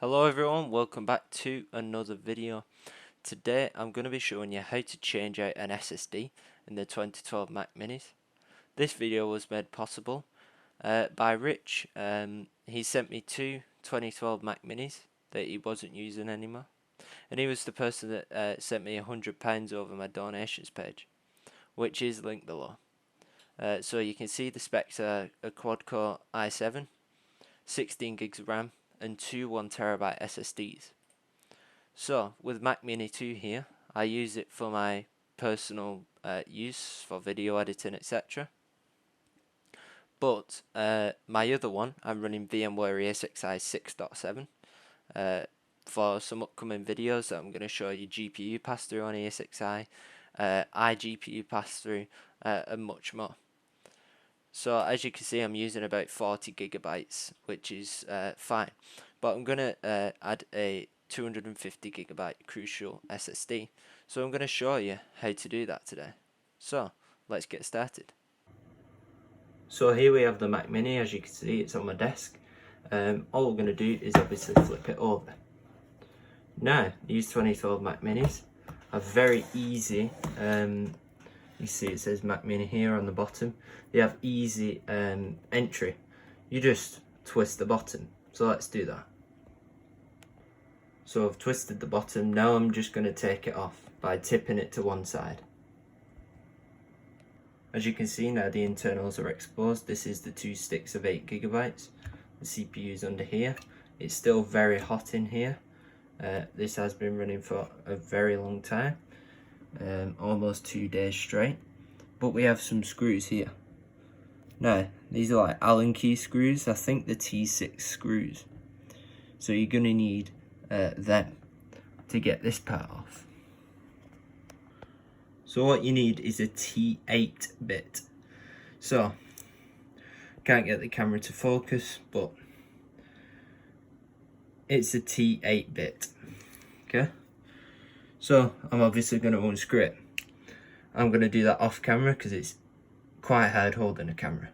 Hello everyone, welcome back to another video. Today I'm going to be showing you how to change out an SSD in the 2012 Mac Minis. This video was made possible by Rich. He sent me two 2012 Mac Minis that he wasn't using anymore, and he was the person that sent me £100 over my donations page, which is linked below. So you can see the specs are a quad-core i7, 16 gigs of RAM, and two 1TB SSDs. So with Mac Mini 2 here, I use it for my personal use for video editing, etc. But my other one, I'm running VMware ESXi 6.7 for some upcoming videos that I'm going to show you GPU pass-through on ESXi, iGPU pass-through, and much more. So as you can see, I'm using about 40 gigabytes, which is fine. But I'm going to add a 250 gigabyte Crucial SSD. So I'm going to show you how to do that today. So let's get started. So here we have the Mac Mini. As you can see, it's on my desk. All we're going to do is obviously flip it over. Now, these 2012 Mac Minis are very easy. You see it says Mac Mini here on the bottom. They have easy entry. You just twist the bottom. So let's do that. So I've twisted the bottom. Now I'm just going to take it off by tipping it to one side. As you can see now, the internals are exposed. This is the two sticks of 8 gigabytes. The CPU is under here. It's still very hot in here. This has been running for a very long time. Almost 2 days straight. But we have some screws here. Now, these are like Allen key screws. I think the T6 screws. So you're going to need them to get this part off. So what you need is a T8 bit. So, can't get the camera to focus, but it's a T8 bit. Okay? So, I'm obviously going to unscrew it. I'm going to do that off camera because it's quite hard holding a camera.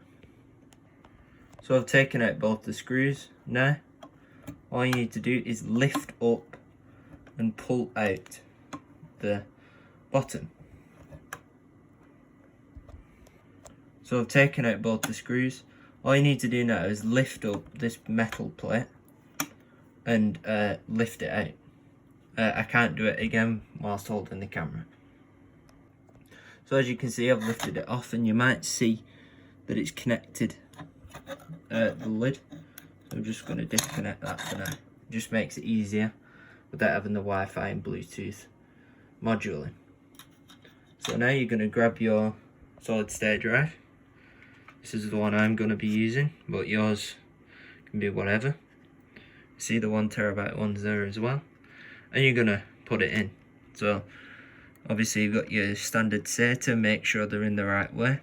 So I've taken out both the screws. Now, all you need to do is lift up and pull out the bottom. So I've taken out both the screws. All you need to do now is lift up this metal plate and lift it out. I can't do it again whilst holding the camera. So as you can see, I've lifted it off, and you might see that it's connected the lid. So I'm just going to disconnect that for now. It just makes it easier without having the Wi-Fi and Bluetooth module in. So now you're going to grab your SSD drive. This is the one I'm going to be using, but yours can be whatever. See the 1TB ones there as well. And you're going to put it in. So obviously you've got your standard SATA, make sure they're in the right way,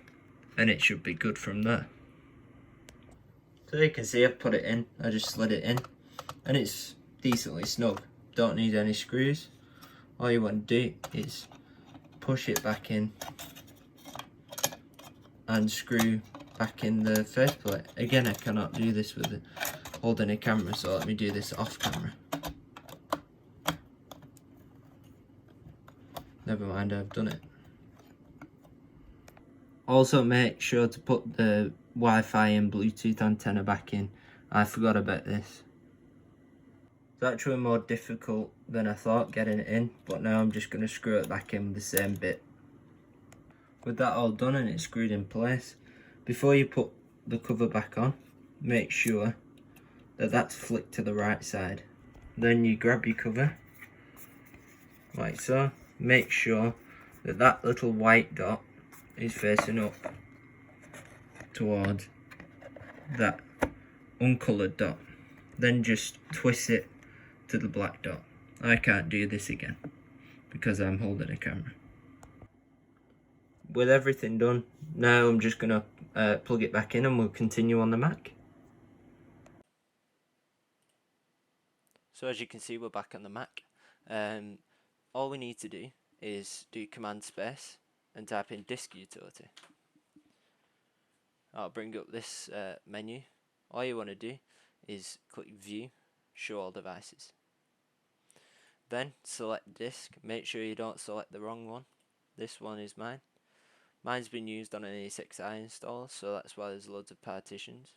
and it should be good from there. So you can see I've put it in, I just slid it in, and it's decently snug. Don't need any screws. All you want to do is push it back in and screw back in the faceplate. Again, I cannot do this with holding a camera, so let me do this off camera. Never mind, I've done it. Also make sure to put the Wi-Fi and Bluetooth antenna back in. I forgot about this. It's actually more difficult than I thought getting it in, but now I'm just going to screw it back in with the same bit. With that all done and it's screwed in place, before you put the cover back on, make sure that that's flicked to the right side. Then you grab your cover, like so. Make sure that that little white dot is facing up towards that uncoloured dot. Then just twist it to the black dot. I can't do this again because I'm holding a camera. With everything done, now I'm just going to plug it back in and we'll continue on the Mac. So as you can see, we're back on the Mac. All we need to do is do command space and type in disk utility. I'll bring up this menu. All you want to do is click view show all devices. Then select disk, make sure you don't select the wrong one. This one is mine. Mine's been used on an A6i install, so that's why there's loads of partitions.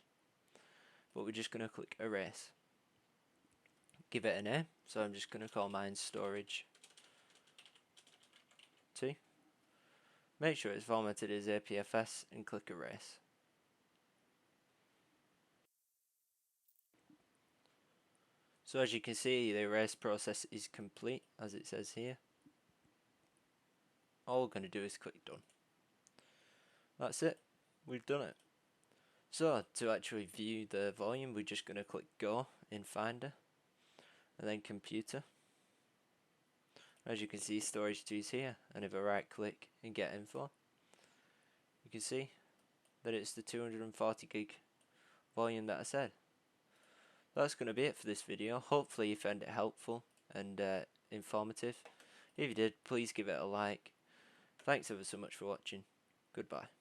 But we're just going to click erase. Give it a name, so I'm just going to call mine storage 2. Make sure it's formatted as APFS and click erase. So as you can see, the erase process is complete, as it says here. All we're going to do is click done. That's it, we've done it. So to actually view the volume, we're just going to click go in Finder and then computer. As you can see, storage 2 is here, and if I right click and get info, you can see that it's the 240 gig volume that I said. That's going to be it for this video. Hopefully you found it helpful and informative. If you did, please give it a like. Thanks ever so much for watching. Goodbye.